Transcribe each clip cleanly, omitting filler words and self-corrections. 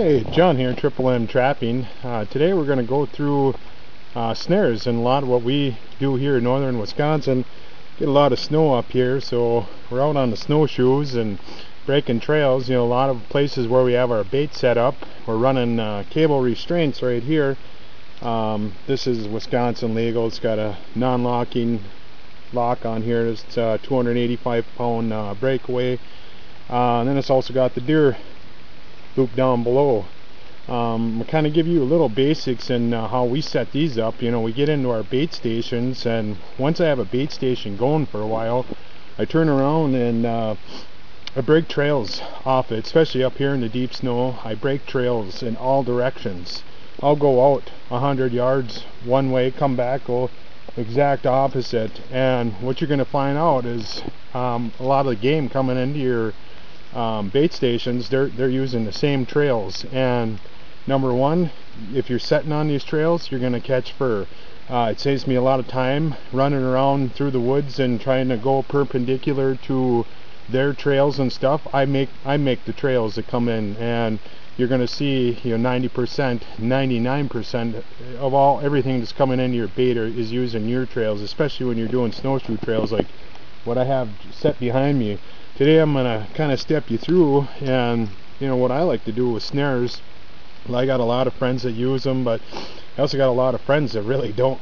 Hey, John here, Triple M Trapping. Today we're going to go through snares, and a lot of what we do here in northern Wisconsin. Get a lot of snow up here, so we're out on the snowshoes and breaking trails. You know, a lot of places where we have our bait set up. We're running cable restraints right here. This is Wisconsin legal. It's got a non-locking lock on here. It's 285 pound breakaway, and then it's also got the deer loop down below. We'll kind of give you a little basics in how we set these up. You know, we get into our bait stations, and once I have a bait station going for a while, I turn around and I break trails off it, especially up here in the deep snow. I break trails in all directions. I'll go out 100 yards one way, come back, go exact opposite, and what you're going to find out is a lot of the game coming into your bait stations, they're using the same trails. And number one, if you're setting on these trails, you're going to catch fur. It saves me a lot of time running around through the woods and trying to go perpendicular to their trails and stuff. I make the trails that come in, and you're going to see, you know, 90%, 99% of everything that's coming into your bait is using your trails, especially when you're doing snowshoe trails like what I have set behind me. Today I'm going to kind of step you through, and you know what I like to do with snares. I got a lot of friends that use them, but I also got a lot of friends that really don't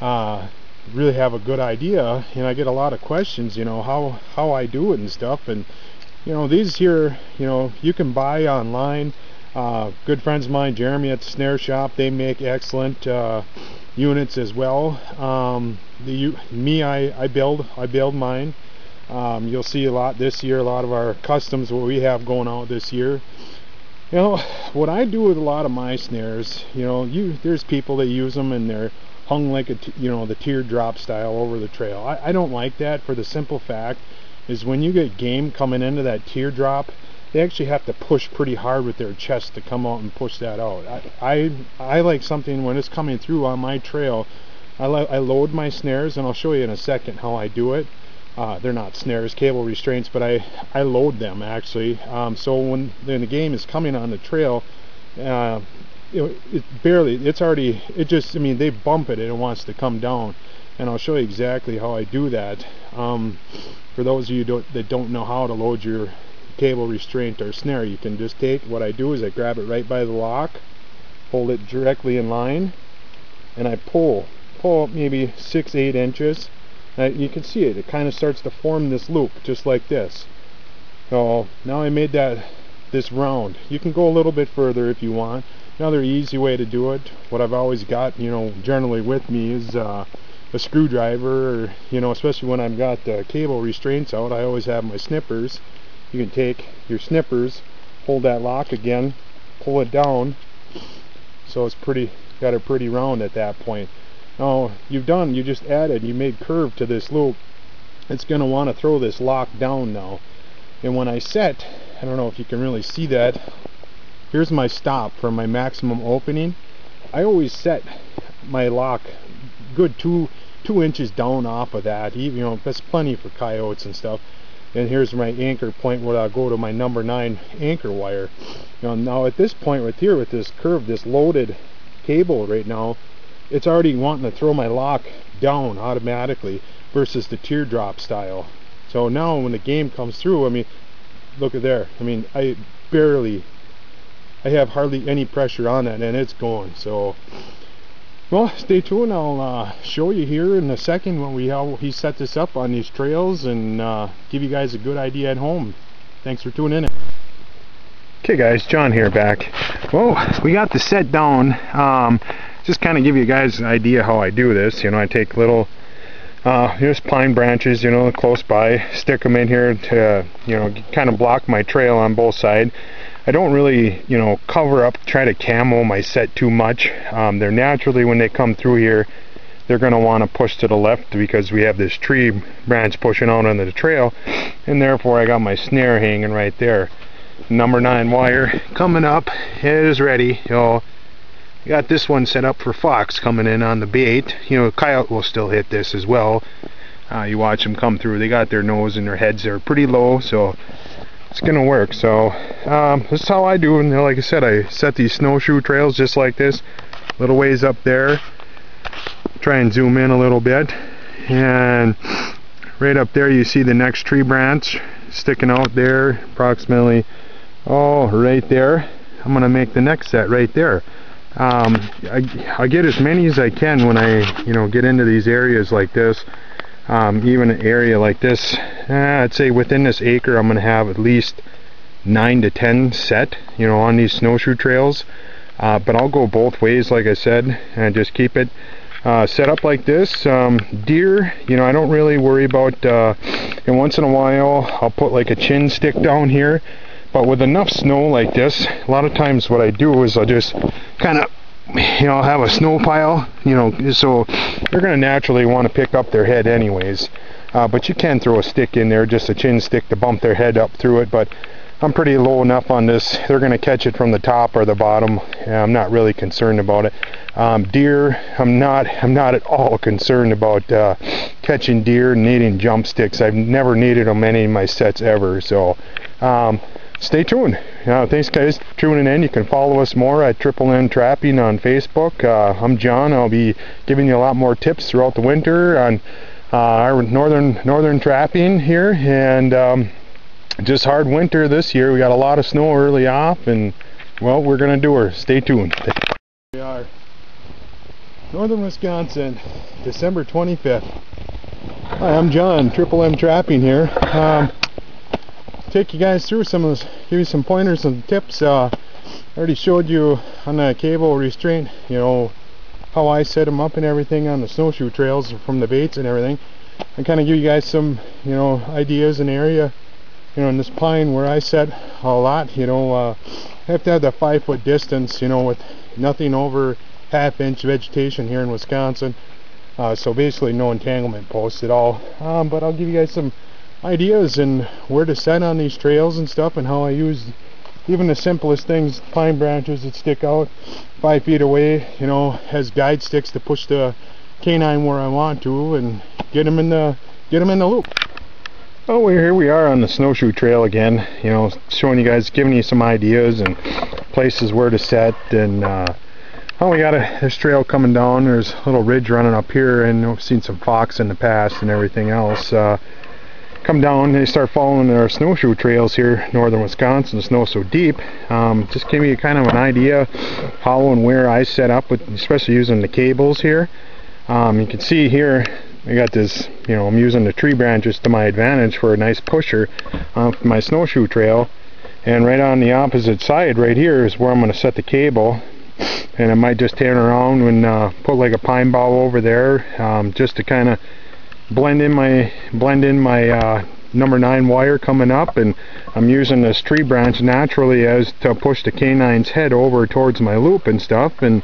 really have a good idea, and I get a lot of questions, you know, how I do it and stuff. And you know, these here, you know, you can buy online. Good friends of mine, Jeremy at the Snare Shop, they make excellent units as well. I build mine. You'll see a lot this year, a lot of our customs, what we have going out this year. You know, what I do with a lot of my snares, you know, there's people that use them and they're hung like the teardrop style over the trail. I don't like that, for the simple fact is when you get game coming into that teardrop, they actually have to push pretty hard with their chest to come out and push that out. I like something when it's coming through on my trail. I load my snares, and I'll show you in a second how I do it. They're not snares, cable restraints, but I load them actually. So when the game is coming on the trail, you know, I mean, they bump it and it wants to come down, and I'll show you exactly how I do that. For those of you that don't know how to load your cable restraint or snare, you can just what I do is I grab it right by the lock, hold it directly in line, and I pull up maybe 6-8 inches. You can see it kind of starts to form this loop just like this. So now I made this round. You can go a little bit further if you want. Another easy way to do it, what I've always got, you know, generally with me is a screwdriver, or, you know, especially when I've got the cable restraints out, I always have my snippers. You can take your snippers, hold that lock again, pull it down, so it's got it pretty round at that point. Now you just made curve to this loop. It's going to want to throw this lock down now, and when I set, I don't know if you can really see that, here's my stop for my maximum opening. I always set my lock good two inches down off of that. You know, that's plenty for coyotes and stuff. And here's my anchor point where I'll go to my number 9 anchor wire. Now at this point right here with this curve, this loaded cable right now, it's already wanting to throw my lock down automatically versus the teardrop style. So now when the game comes through, I mean, look at there. I mean, I have hardly any pressure on that, and it's going. So, well, stay tuned. I'll show you here in a second how he set this up on these trails, and give you guys a good idea at home. Thanks for tuning in. Okay guys, John here back. Well, we got the set down. Just kind of give you guys an idea how I do this. You know, I take little here's pine branches, you know, close by, stick them in here to, you know, kind of block my trail on both sides. I don't really, you know, cover up, try to camo my set too much. They're naturally, when they come through here, they're going to want to push to the left because we have this tree branch pushing out onto the trail, and therefore I got my snare hanging right there. Number 9 wire coming up, it is ready. You know, got this one set up for fox coming in on the bait. You know, coyote will still hit this as well. You watch them come through, they got their nose and their heads are pretty low, so it's gonna work. So this is how I do, and like I said, I set these snowshoe trails just like this, little ways up there. Try and zoom in a little bit, and right up there you see the next tree branch sticking out there, approximately, oh, right there. I'm gonna make the next set right there. I get as many as I can when I, get into these areas like this. Even an area like this, I'd say within this acre I'm gonna have at least 9 to 10 set, on these snowshoe trails. But I'll go both ways, like I said, and just keep it set up like this. Deer, I don't really worry about, and once in a while I'll put like a chin stick down here, but with enough snow like this, a lot of times what I do is I'll just kind of, have a snow pile, so they're going to naturally want to pick up their head anyways, but you can throw a stick in there, just a chin stick to bump their head up through it, but I'm pretty low enough on this, they're going to catch it from the top or the bottom. I'm not really concerned about it. Deer, I'm not at all concerned about catching deer and needing jump sticks. I've never needed them in any of my sets ever, so stay tuned. Thanks guys for tuning in. You can follow us more at N Trapping on Facebook. I'm John. I'll be giving you a lot more tips throughout the winter on our northern trapping here, and just hard winter this year. We got a lot of snow early off, and well, we're gonna do her. Stay tuned. We are northern Wisconsin, December 25th. Hi, I'm John, N Trapping here. Take you guys through some of this, give you some pointers and tips. I already showed you on the cable restraint, how I set them up and everything on the snowshoe trails from the baits and everything. I kind of give you guys some, ideas and area. In this pine where I set a lot, I have to have the 5 foot distance, with nothing over half-inch vegetation here in Wisconsin. So basically no entanglement posts at all. But I'll give you guys some ideas and where to set on these trails and stuff, and how I use even the simplest things, pine branches that stick out 5 feet away, as guide sticks to push the canine where I want to and get them in the loop. Oh, here we are on the snowshoe trail again, showing you guys, giving you some ideas and places where to set. And we got this trail coming down. There's a little ridge running up here, and we've seen some fox in the past and everything else. Come down, they start following our snowshoe trails here, northern Wisconsin. The snow's so deep. Just give you kind of an idea how and where I set up, with, especially using the cables here. You can see here, I got this, I'm using the tree branches to my advantage for a nice pusher for my snowshoe trail. And right on the opposite side right here is where I'm going to set the cable. And I might just turn around and put like a pine bough over there, just to kind of blend in my number 9 wire coming up. And I'm using this tree branch naturally as to push the canine's head over towards my loop and stuff, and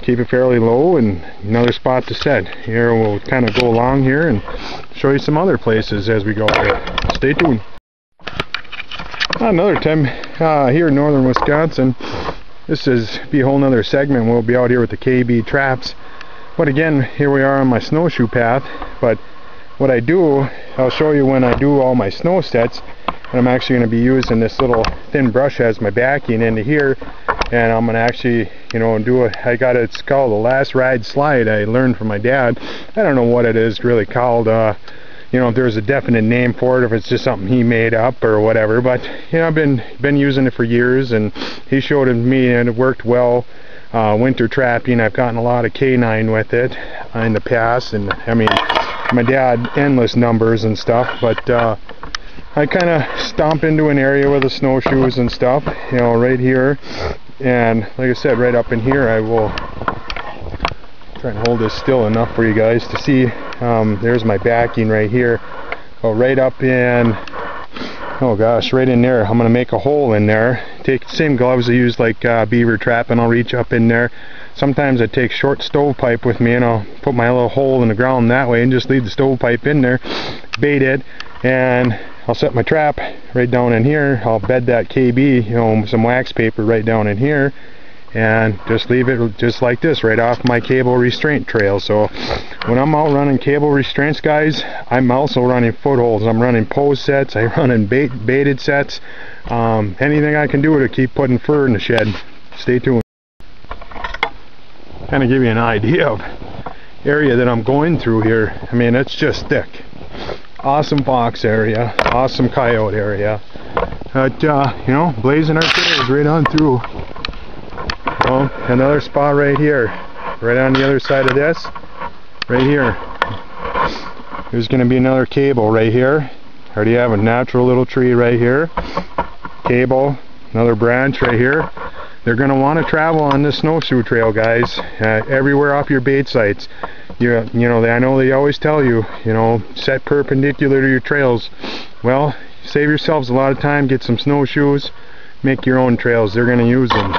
keep it fairly low. And another spot to set here, we'll kind of go along here and show you some other places as we go here. Stay tuned. Another time here in northern Wisconsin, this is be a whole nother segment. We'll be out here with the KB traps, but again, here we are on my snowshoe path. But what I do, I'll show you when I do all my snow sets, and I'm actually going to be using this little thin brush as my backing into here, and I'm going to actually, it's called the last ride slide. I learned from my dad. I don't know what it is really called, if there's a definite name for it, if it's just something he made up or whatever, but I've been using it for years, and he showed it to me and it worked well. Winter trapping, I've gotten a lot of canine with it in the past, and I mean, my dad, endless numbers and stuff. But I kind of stomp into an area with the snowshoes and stuff, right here, and like I said, right up in here, I will try and hold this still enough for you guys to see. There's my backing right here. Oh, right up in, oh gosh, right in there. I'm going to make a hole in there. Take the same gloves I use like beaver trap, and I'll reach up in there. Sometimes I take short stovepipe with me, and I'll put my little hole in the ground that way and just leave the stovepipe in there, bait it, and I'll set my trap right down in here. I'll bed that KB, some wax paper right down in here, and just leave it just like this right off my cable restraint trail. So when I'm out running cable restraints, guys, I'm also running footholds. I'm running pose sets, I'm running baited sets, anything I can do to keep putting fur in the shed. Stay tuned. Kind of give you an idea of area that I'm going through here. I mean, it's just thick. Awesome fox area, awesome coyote area. But you know, blazing our trails right on through. Well, another spot right here, right on the other side of this, right here. There's going to be another cable right here. Already have a natural little tree right here. Cable, another branch right here. They're going to want to travel on this snowshoe trail, guys, everywhere off your bait sites. You know, I know they always tell you, you know, set perpendicular to your trails. Well, save yourselves a lot of time, get some snowshoes, make your own trails. They're going to use them.